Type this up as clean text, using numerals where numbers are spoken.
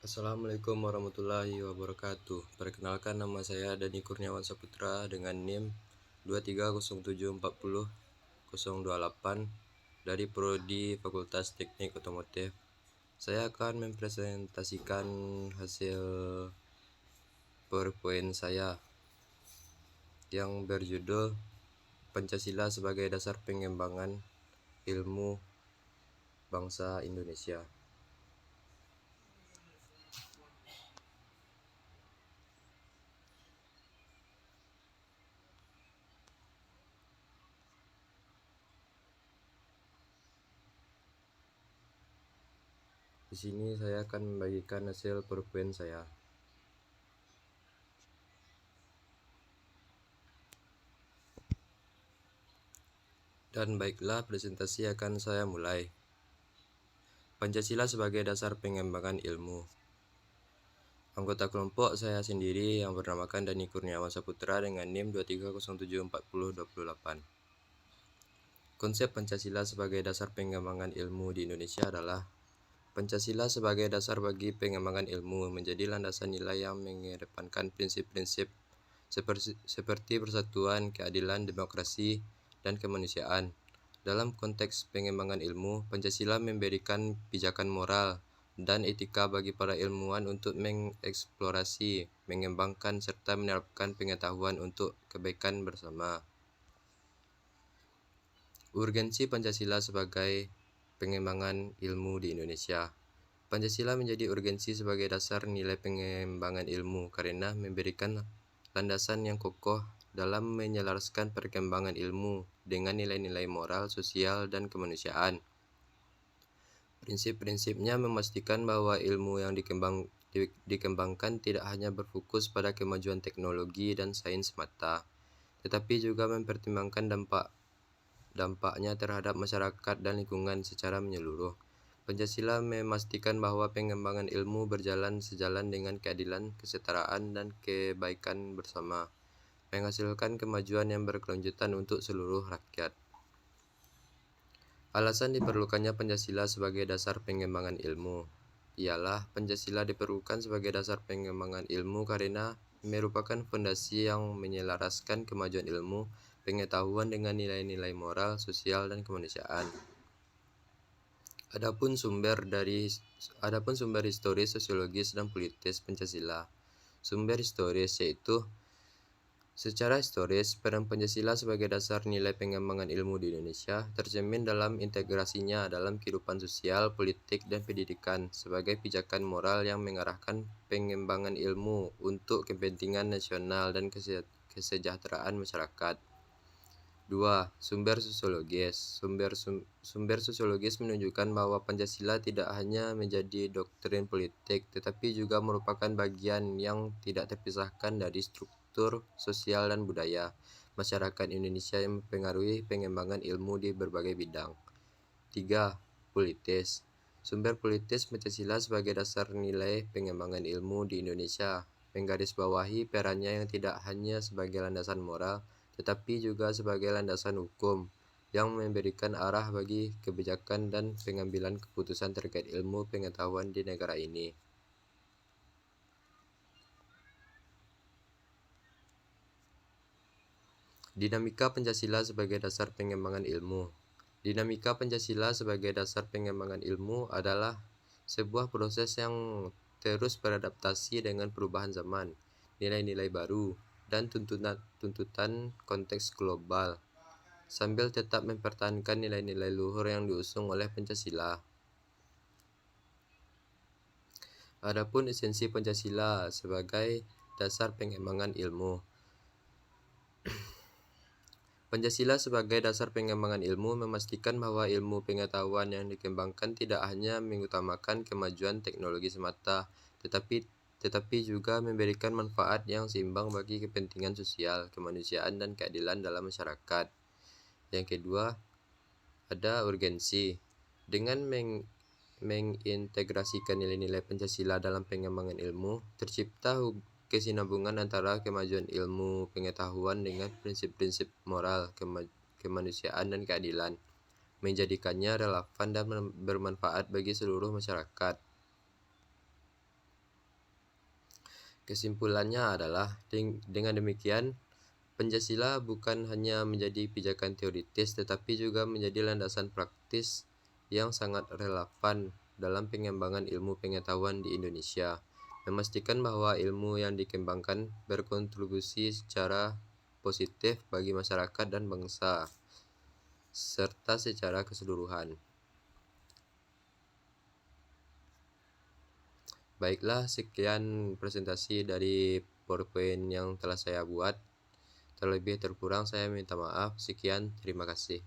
Assalamualaikum warahmatullahi wabarakatuh. Perkenalkan, nama saya Dani Kurniawan Saputra dengan NIM 230740028 dari Prodi Fakultas Teknik Otomotif. Saya akan mempresentasikan hasil PowerPoint saya yang berjudul Pancasila sebagai Dasar Pengembangan Ilmu Bangsa Indonesia. Di sini saya akan membagikan hasil PowerPoint saya. Dan baiklah, presentasi akan saya mulai. Pancasila sebagai dasar pengembangan ilmu. Anggota kelompok saya sendiri yang bernamakan Dani Kurniawan Saputra dengan NIM 230740028. Konsep Pancasila sebagai dasar pengembangan ilmu di Indonesia adalah Pancasila sebagai dasar bagi pengembangan ilmu menjadi landasan nilai yang mengedepankan prinsip-prinsip seperti persatuan, keadilan, demokrasi, dan kemanusiaan. Dalam konteks pengembangan ilmu, Pancasila memberikan pijakan moral dan etika bagi para ilmuwan untuk mengeksplorasi, mengembangkan, serta menerapkan pengetahuan untuk kebaikan bersama. Urgensi Pancasila sebagai pengembangan ilmu di Indonesia. Pancasila menjadi urgensi sebagai dasar nilai pengembangan ilmu karena memberikan landasan yang kokoh dalam menyelaraskan perkembangan ilmu dengan nilai-nilai moral, sosial, dan kemanusiaan. Prinsip-prinsipnya memastikan bahwa ilmu yang dikembangkan tidak hanya berfokus pada kemajuan teknologi dan sains semata, tetapi juga mempertimbangkan dampaknya terhadap masyarakat dan lingkungan secara menyeluruh. Pancasila memastikan bahwa pengembangan ilmu berjalan sejalan dengan keadilan, kesetaraan, dan kebaikan bersama, menghasilkan kemajuan yang berkelanjutan untuk seluruh rakyat. Alasan diperlukannya Pancasila sebagai dasar pengembangan ilmu ialah Pancasila diperlukan sebagai dasar pengembangan ilmu karena merupakan fondasi yang menyelaraskan kemajuan ilmu, pengetahuan dengan nilai-nilai moral, sosial, dan kemanusiaan. Adapun sumber historis, sosiologis, dan politis Pancasila. Sumber historis yaitu secara historis, peran Pancasila sebagai dasar nilai pengembangan ilmu di Indonesia tercermin dalam integrasinya dalam kehidupan sosial, politik, dan pendidikan sebagai pijakan moral yang mengarahkan pengembangan ilmu untuk kepentingan nasional dan kesejahteraan masyarakat. 2. Sumber sosiologis. Sumber sosiologis menunjukkan bahwa Pancasila tidak hanya menjadi doktrin politik, tetapi juga merupakan bagian yang tidak terpisahkan dari struktur sosial dan budaya masyarakat Indonesia yang mempengaruhi pengembangan ilmu di berbagai bidang. 3. Politis. Sumber politis Pancasila sebagai dasar nilai pengembangan ilmu di Indonesia menggarisbawahi perannya yang tidak hanya sebagai landasan moral, tetapi juga sebagai landasan hukum yang memberikan arah bagi kebijakan dan pengambilan keputusan terkait ilmu pengetahuan di negara ini. Dinamika Pancasila sebagai dasar pengembangan ilmu. Dinamika Pancasila sebagai dasar pengembangan ilmu adalah sebuah proses yang terus beradaptasi dengan perubahan zaman, nilai-nilai baru, dan tuntutan konteks global, sambil tetap mempertahankan nilai-nilai luhur yang diusung oleh Pancasila. Adapun esensi Pancasila sebagai dasar pengembangan ilmu. Pancasila sebagai dasar pengembangan ilmu memastikan bahwa ilmu pengetahuan yang dikembangkan tidak hanya mengutamakan kemajuan teknologi semata, tetapi juga memberikan manfaat yang seimbang bagi kepentingan sosial, kemanusiaan, dan keadilan dalam masyarakat. Yang kedua, ada urgensi. Dengan mengintegrasikan nilai-nilai Pancasila dalam pengembangan ilmu, tercipta kesinambungan antara kemajuan ilmu pengetahuan dengan prinsip-prinsip moral, kemanusiaan, dan keadilan, menjadikannya relevan dan bermanfaat bagi seluruh masyarakat. Kesimpulannya adalah dengan demikian Pancasila bukan hanya menjadi pijakan teoritis tetapi juga menjadi landasan praktis yang sangat relevan dalam pengembangan ilmu pengetahuan di Indonesia, memastikan bahwa ilmu yang dikembangkan berkontribusi secara positif bagi masyarakat dan bangsa, serta secara keseluruhan. Baiklah, sekian presentasi dari PowerPoint yang telah saya buat. Terlebih terkurang saya minta maaf. Sekian, terima kasih.